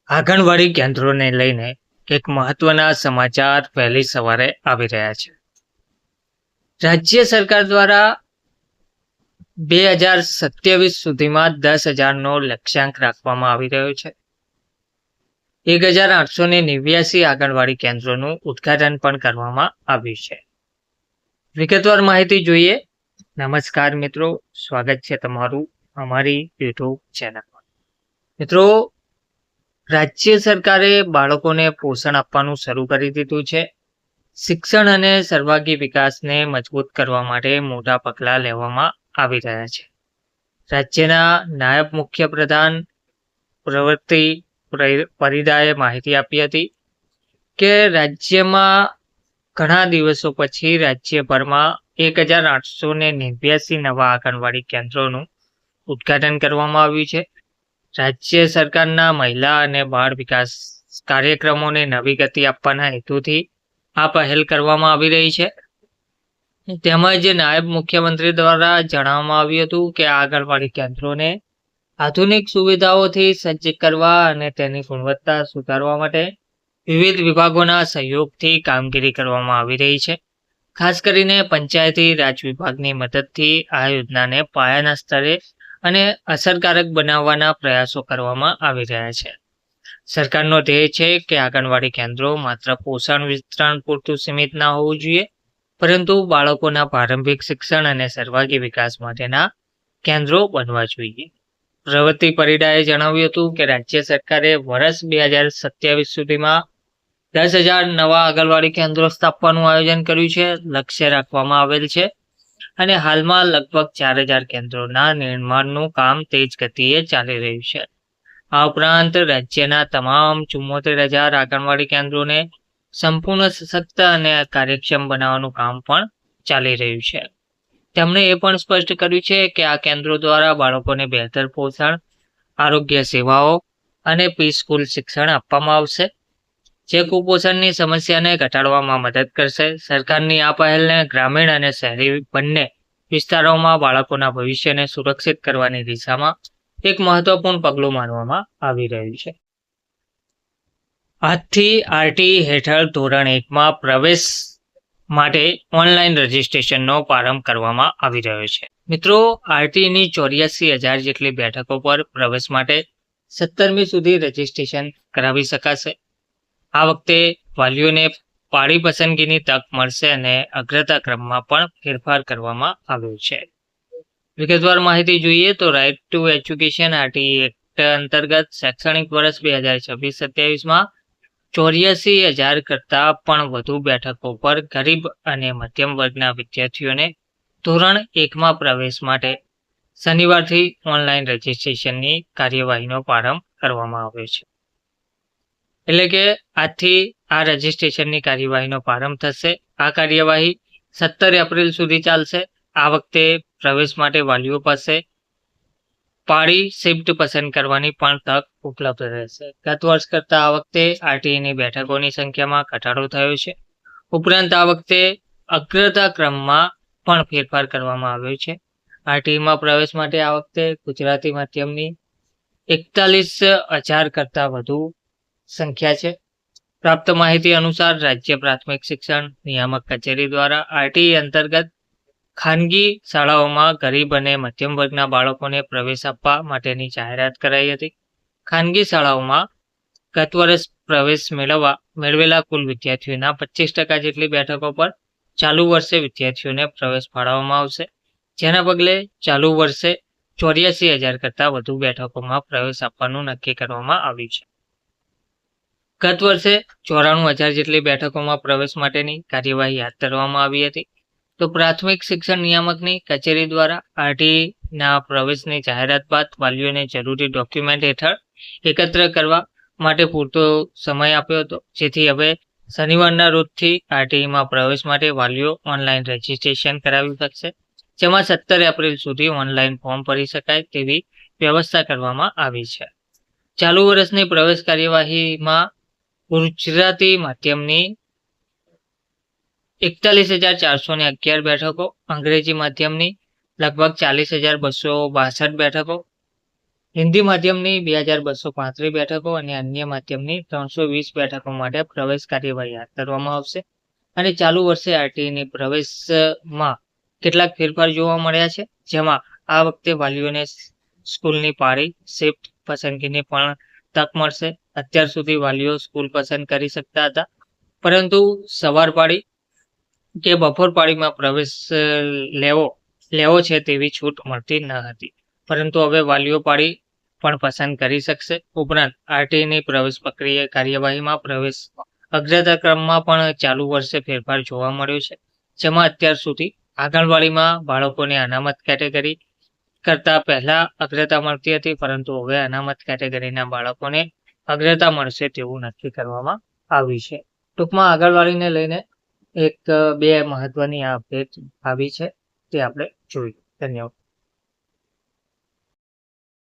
આંગણવાડી કેન્દ્રોને લઈને એક મહત્વના સમાચાર વહેલી સવારે આવી રહ્યા છે. રાજ્ય સરકાર દ્વારા 2027 સુધીમાં 10,000નો લક્ષ્યાંક રાખવામાં આવી રહ્યો છે. 1,889 આંગણવાડી કેન્દ્રોનું ઉદ્ઘાટન પણ કરવામાં આવ્યું છે. વિગતવાર માહિતી જોઈએ. નમસ્કાર મિત્રો, સ્વાગત છે તમારું અમારી યુટ્યુબ ચેનલ પર. મિત્રો, રાજ્ય સરકારે બાળકોને પોષણ આપવાનું શરૂ કરી દીધું છે. શિક્ષણ અને સર્વાંગી વિકાસને મજબૂત કરવા માટે મોટા પગલાં લેવામાં આવી રહ્યા છે. રાજ્યના નાયબ મુખ્યપ્રધાન પ્રવૃત્તિ પરિદાએ માહિતી આપી હતી કે રાજ્યમાં ઘણા દિવસો પછી રાજ્યભરમાં 1,889 નવા આંગણવાડી કેન્દ્રોનું ઉદ્ઘાટન કરવામાં આવ્યું છે. રાજ્ય સરકારના મહિલા અને બાળ વિકાસ કાર્યક્રમોને નવી ગતિ આપવાના હેતુથી આ પહેલ કરવામાં આવી રહી છે. તેમજ નાયબ મુખ્યમંત્રી દ્વારા જણાવવામાં આવ્યું હતું કે આંગણવાડી કેન્દ્રોને આધુનિક સુવિધાઓથી સજ્જ કરવા અને તેની ગુણવત્તા સુધારવા માટે વિવિધ વિભાગોના સહયોગથી કામગીરી કરવામાં આવી રહી છે. ખાસ કરીને પંચાયતી રાજ વિભાગની મદદથી આ યોજનાને પાયાના સ્તરે અને અસરકારક બનાવવાના પ્રયાસો કરવામાં આવી રહ્યા છે. સરકારનો ધ્યેય છે કે આંગણવાડી કેન્દ્રો માત્ર પોષણ વિતરણ પૂરતું સીમિત ના હોવું જોઈએ, પરંતુ બાળકોના પ્રારંભિક શિક્ષણ અને સર્વાંગી વિકાસ માટેના કેન્દ્રો બનવા જોઈએ. પ્રવૃત્તિ પરિડાએ જણાવ્યું હતું કે રાજ્ય સરકારે વર્ષ 2027 સુધીમાં 10,000 નવા આંગણવાડી કેન્દ્રો સ્થાપવાનું આયોજન કર્યું છે, લક્ષ્ય રાખવામાં આવેલ છે અને હાલમાં લગભગ 4,000 કેન્દ્રોના નિર્માણનું કામ તેજ ગતિએ ચાલી રહ્યું છે. આ ઉપરાંત રાજ્યના તમામ 74,000 આંગણવાડી કેન્દ્રોને સંપૂર્ણ સશક્ત અને કાર્યક્ષમ બનાવવાનું કામ પણ ચાલી રહ્યું છે. તેમણે એ પણ સ્પષ્ટ કર્યું છે કે આ કેન્દ્રો દ્વારા બાળકોને બહેતર પોષણ, આરોગ્ય સેવાઓ અને પ્રી-સ્કૂલ શિક્ષણ આપવામાં આવશે, જે કુપોષણની સમસ્યાને ઘટાડવામાં મદદ કરશે. સરકારની આ પહેલને ગ્રામીણ અને શહેરી બંને વિસ્તારોમાં બાળકોના ભવિષ્યને સુરક્ષિત કરવાની દિશામાં એક મહત્વપૂર્ણ પગલું માનવામાં આવી રહ્યું છે. આજથી આરટી હેઠળ ધોરણ 1માં પ્રવેશ માટે ઓનલાઈન રજીસ્ટ્રેશનનો પ્રારંભ કરવામાં આવી રહ્યો છે. મિત્રો, આરટીની 84,000 જેટલી બેઠકો પર પ્રવેશ માટે 17મી સુધી રજીસ્ટ્રેશન કરાવી શકાશે. આ વખતે વાલીઓને પાળી પસંદગીની તક મળશે અને અગ્રતા ક્રમમાં પણ ફેરફાર કરવામાં આવ્યો છે. વિગતવાર માહિતી જોઈએ તો right to education RT act અંતર્ગત શૈક્ષણિક વર્ષ 2026-27માં 84,000 કરતાં પણ વધુ બેઠકો પર ગરીબ અને મધ્યમ વર્ગના વિદ્યાર્થીઓને ધોરણ 1માં પ્રવેશ માટે શનિવારથી ઓનલાઈન રજીસ્ટ્રેશનની કાર્યવાહીનો પ્રારંભ કરવામાં આવ્યો છે. એટલે કે આજથી આ રજીસ્ટ્રેશનની કાર્યવાહીનો પ્રારંભ થશે. આ કાર્યવાહી 17 એપ્રિલ સુધી ચાલશે. આ વખતે પ્રવેશ માટે વાલીઓ પાસે પાળી શિફ્ટ પસંદ કરવાની પણ તક ઉપલબ્ધ રહેશે. ગત વર્ષ કરતાં આ વખતે આરટીઈની બેઠકોની સંખ્યામાં ઘટાડો થયો છે. ઉપરાંત આ વખતે અગ્રતા ક્રમમાં પણ ફેરફાર કરવામાં આવ્યો છે. આરટીઈમાં પ્રવેશ માટે આ વખતે ગુજરાતી માધ્યમની 41,000 કરતાં વધુ સંખ્યા છે. પ્રાપ્ત માહિતી અનુસાર રાજ્ય પ્રાથમિક શિક્ષણ નિયામક કચેરી દ્વારા આરટીઈ અંતર્ગત ખાનગી શાળાઓમાં ગરીબ અને મધ્યમ વર્ગના બાળકોને પ્રવેશ આપવા માટેની જાહેરાત કરાઈ હતી. ખાનગી શાળાઓમાં ગત વર્ષ પ્રવેશ મેળવેલા કુલ વિદ્યાર્થીઓના 25% જેટલી બેઠકો પર ચાલુ વર્ષે વિદ્યાર્થીઓને પ્રવેશ ફાળવવામાં આવશે, જેના પગલે ચાલુ વર્ષે 84,000 કરતાં વધુ બેઠકોમાં પ્રવેશ આપવાનું નક્કી કરવામાં આવ્યું છે. ગત વર્ષે 94,000 જેટલી બેઠકોમાં પ્રવેશ માટેની કાર્યવાહી હાથ ધરવામાં આવી હતી. તો પ્રાથમિક શિક્ષણ નિયામકની કચેરી દ્વારા આરટીઈના પ્રવેશની જાહેરાત બાદ વાલીઓને જરૂરી ડોક્યુમેન્ટ હેઠળ એકત્ર કરવા માટે પૂરતો સમય આપ્યો હતો, જેથી હવે શનિવારના રોજથી આરટીઈમાં પ્રવેશ માટે વાલીઓ ઓનલાઈન રજીસ્ટ્રેશન કરાવી શકશે, જેમાં 17 એપ્રિલ સુધી ઓનલાઈન ફોર્મ ભરી શકાય તેવી વ્યવસ્થા કરવામાં આવી છે. ચાલુ વર્ષની પ્રવેશ કાર્યવાહીમાં ગુજરાતી માધ્યમની 41,411 બેઠકો, અંગ્રેજી માધ્યમની લગભગ 40,262 બેઠકો, હિન્દી માધ્યમની 2235 બેઠકો અને અન્ય માધ્યમની 320 બેઠકો માટે પ્રવેશ કાર્યવાહી હાથ ધરવામાં આવશે. અને ચાલુ વર્ષે આરટીઈની પ્રવેશમાં કેટલાક ફેરફાર જોવા મળ્યા છે, જેમાં આ વખતે વાલીઓને સ્કૂલની પાળી શિફ્ટ પસંદગીની પણ તક મળશે. અત્યાર સુધી વાલીઓ સ્કૂલ પસંદ કરી શકતા હતા, પરંતુ સવાર પાળી કે બપોર પાળીમાં પ્રવેશ લેવો છે તેવી છૂટ મળતી ન હતી, પરંતુ હવે વાલીઓ પાળી પણ પસંદ કરી શકશે. ઉપરાંત આરટીઈની પ્રવેશ પ્રક્રિયા કાર્યવાહીમાં પ્રવેશ અગ્રતા ક્રમમાં પણ ચાલુ વર્ષે ફેરફાર જોવા મળ્યો છે, જેમાં અત્યાર સુધી આંગણવાડીમાં બાળકોને અનામત કેટેગરી કરતા પહેલા અગ્રતા મળતી હતી, પરંતુ હવે અનામત કેટેગરીના બાળકોને અગ્રતા મળશે તેવું નક્કી કરવામાં આવ્યું છે. ટૂંકમાં આંગણવાડીને લઈને બે મહત્વની અપડેટ આવી છે, તે આપણે જોયું. ધન્યવાદ.